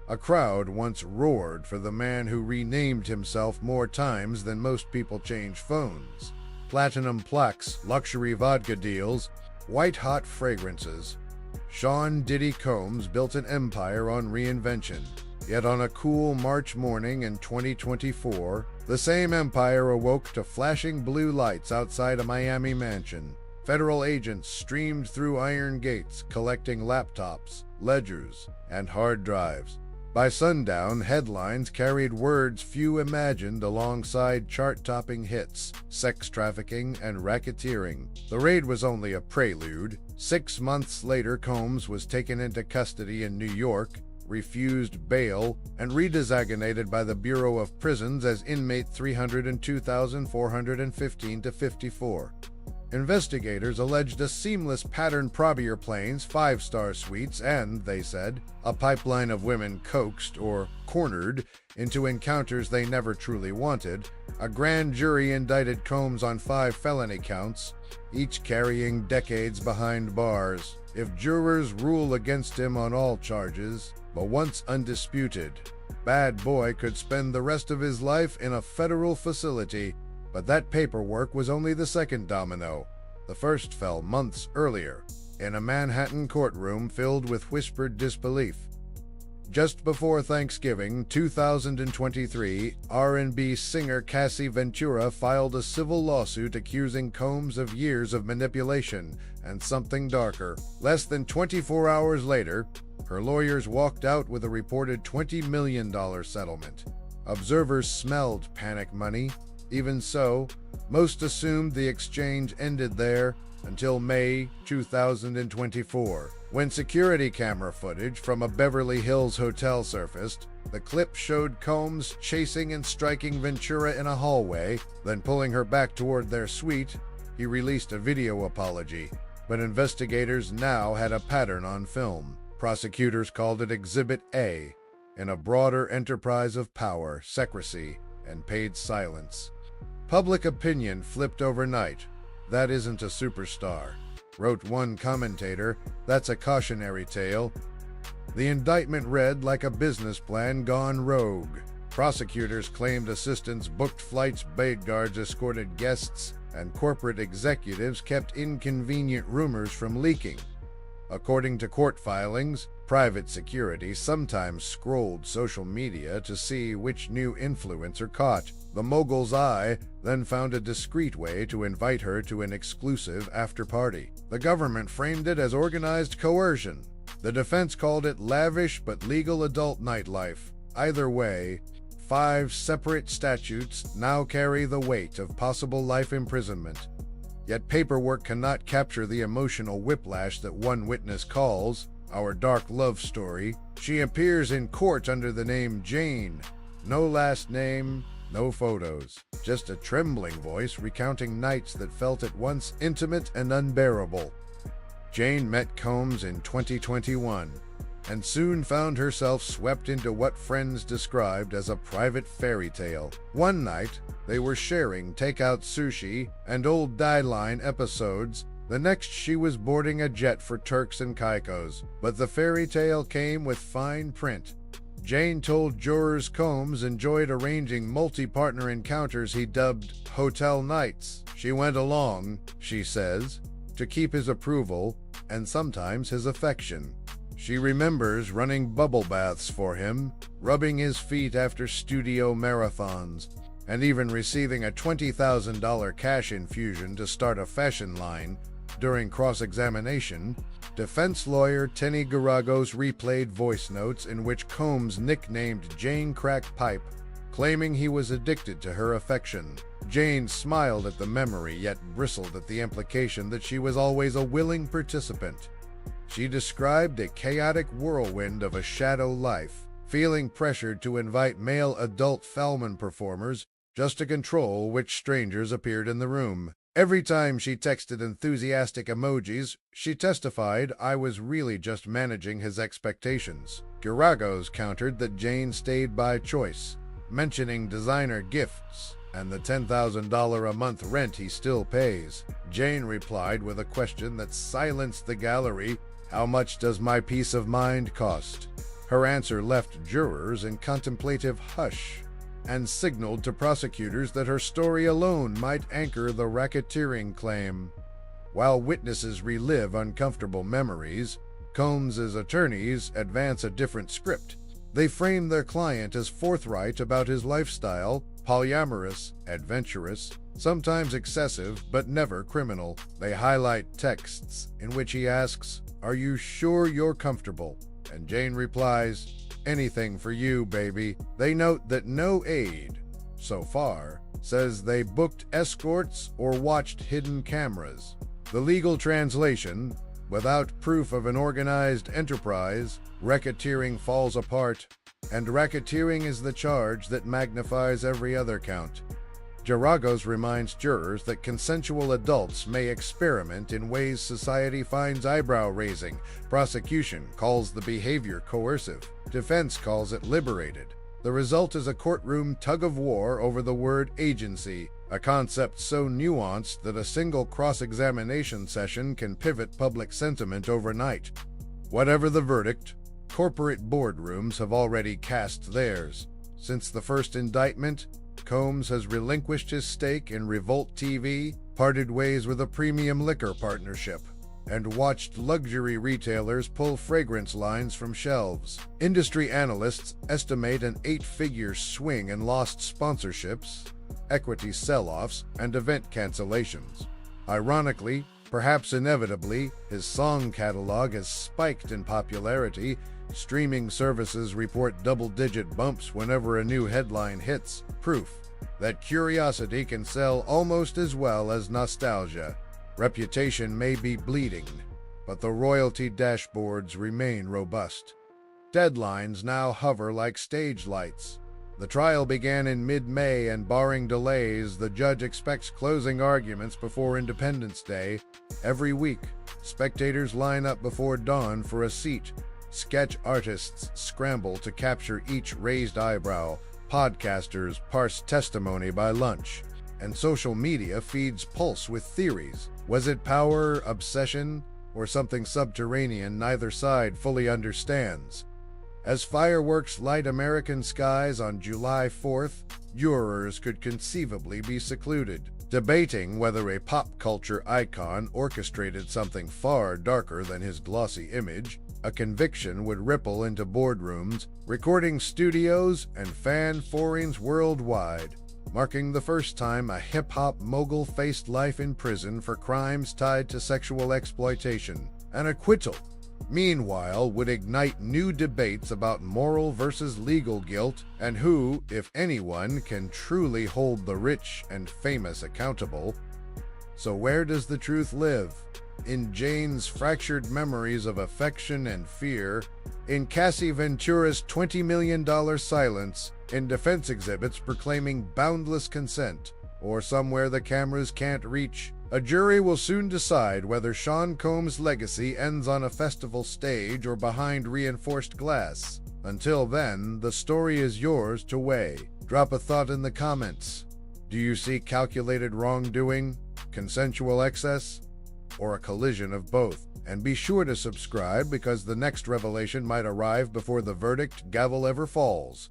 A crowd once roared for the man who renamed himself more times than most people change phones. Platinum plaques, luxury vodka deals, white-hot fragrances. Sean Diddy Combs built an empire on reinvention. Yet on a cool March morning in 2024, the same empire awoke to flashing blue lights outside a Miami mansion. Federal agents streamed through iron gates, collecting laptops, ledgers, and hard drives. By sundown, headlines carried words few imagined alongside chart-topping hits: sex trafficking and racketeering. The raid was only a prelude. 6 months later, Combs was taken into custody in New York, refused bail, and redesignated by the Bureau of Prisons as inmate 302,415-54. Investigators alleged a seamless pattern Probier planes, 5-star suites, and, they said, a pipeline of women coaxed or cornered into encounters they never truly wanted. A grand jury indicted Combs on 5 felony counts, each carrying decades behind bars. If jurors rule against him on all charges, the once undisputed bad boy could spend the rest of his life in a federal facility. But that paperwork was only the second domino. The first fell months earlier, in a Manhattan courtroom filled with whispered disbelief. Just before Thanksgiving 2023, R&B singer Cassie Ventura filed a civil lawsuit accusing Combs of years of manipulation and something darker. Less than 24 hours later, her lawyers walked out with a reported $20 million settlement. Observers smelled panic money. Even so, most assumed the exchange ended there until May 2024, when security camera footage from a Beverly Hills hotel surfaced. The clip showed Combs chasing and striking Ventura in a hallway, then pulling her back toward their suite. He released a video apology, but investigators now had a pattern on film. Prosecutors called it Exhibit A, in a broader enterprise of power, secrecy, and paid silence. Public opinion flipped overnight. "That isn't a superstar," wrote one commentator. "That's a cautionary tale." The indictment read like a business plan gone rogue. Prosecutors claimed assistants booked flights, bodyguards escorted guests, and corporate executives kept inconvenient rumors from leaking. According to court filings, private security sometimes scrolled social media to see which new influencer caught the Mogul's eye, then found a discreet way to invite her to an exclusive after-party. The government framed it as organized coercion. The defense called it lavish but legal adult nightlife. Either way, 5 separate statutes now carry the weight of possible life imprisonment. Yet paperwork cannot capture the emotional whiplash that one witness calls our dark love story. She appears in court under the name Jane. No last name, no photos, just a trembling voice recounting nights that felt at once intimate and unbearable. Jane met Combs in 2021 and soon found herself swept into what friends described as a private fairy tale. One night, they were sharing takeout sushi and old Die-Line episodes. The next, she was boarding a jet for Turks and Caicos. But the fairy tale came with fine print. Jane told jurors Combs enjoyed arranging multi-partner encounters he dubbed hotel nights. She went along, she says, to keep his approval and sometimes his affection. She remembers running bubble baths for him, rubbing his feet after studio marathons, and even receiving a $20,000 cash infusion to start a fashion line. During cross-examination, defense lawyer Tenny Garagos replayed voice notes in which Combs nicknamed Jane Crack Pipe, claiming he was addicted to her affection. Jane smiled at the memory, yet bristled at the implication that she was always a willing participant. She described a chaotic whirlwind of a shadow life, feeling pressured to invite male adult Fallman performers just to control which strangers appeared in the room. Every time she texted enthusiastic emojis, she testified, "I was really just managing his expectations." Garagos countered that Jane stayed by choice, mentioning designer gifts and the $10,000 a month rent he still pays. Jane replied with a question that silenced the gallery: "How much does my peace of mind cost?" Her answer left jurors in contemplative hush and signaled to prosecutors that her story alone might anchor the racketeering claim. While witnesses relive uncomfortable memories, Combs's attorneys advance a different script. They frame their client as forthright about his lifestyle, polyamorous, adventurous, sometimes excessive, but never criminal. They highlight texts in which he asks, "Are you sure you're comfortable?" And Jane replies, "Anything for you, baby." They note that no aide, so far, says they booked escorts or watched hidden cameras. The legal translation: without proof of an organized enterprise, racketeering falls apart, and racketeering is the charge that magnifies every other count. Geragos reminds jurors that consensual adults may experiment in ways society finds eyebrow-raising. Prosecution calls the behavior coercive. Defense calls it liberated. The result is a courtroom tug-of-war over the word agency, a concept so nuanced that a single cross-examination session can pivot public sentiment overnight. Whatever the verdict, corporate boardrooms have already cast theirs. Since the first indictment, Combs has relinquished his stake in Revolt TV, parted ways with a premium liquor partnership, and watched luxury retailers pull fragrance lines from shelves. Industry analysts estimate an 8-figure swing in lost sponsorships, equity sell-offs, and event cancellations. Ironically, perhaps inevitably, his song catalog has spiked in popularity. Streaming services report double-digit bumps whenever a new headline hits, proof that curiosity can sell almost as well as nostalgia. Reputation may be bleeding, but the royalty dashboards remain robust. Deadlines now hover like stage lights. The trial began in mid-May, and barring delays, the judge expects closing arguments before Independence Day. Every week, spectators line up before dawn for a seat. Sketch artists scramble to capture each raised eyebrow, podcasters parse testimony by lunch, and social media feeds pulse with theories. Was it power, obsession, or something subterranean neither side fully understands? As fireworks light American skies on July 4th, jurors could conceivably be secluded, debating whether a pop culture icon orchestrated something far darker than his glossy image. A conviction would ripple into boardrooms, recording studios, and fan forums worldwide, marking the first time a hip-hop mogul faced life in prison for crimes tied to sexual exploitation. An acquittal, meanwhile, would ignite new debates about moral versus legal guilt and who, if anyone, can truly hold the rich and famous accountable. So where does the truth live? In Jane's fractured memories of affection and fear, in Cassie Ventura's $20 million silence, in defense exhibits proclaiming boundless consent, or somewhere the cameras can't reach. A jury will soon decide whether Sean Combs' legacy ends on a festival stage or behind reinforced glass. Until then, the story is yours to weigh. Drop a thought in the comments. Do you see calculated wrongdoing, consensual excess, or a collision of both? And be sure to subscribe, because the next revelation might arrive before the verdict gavel ever falls.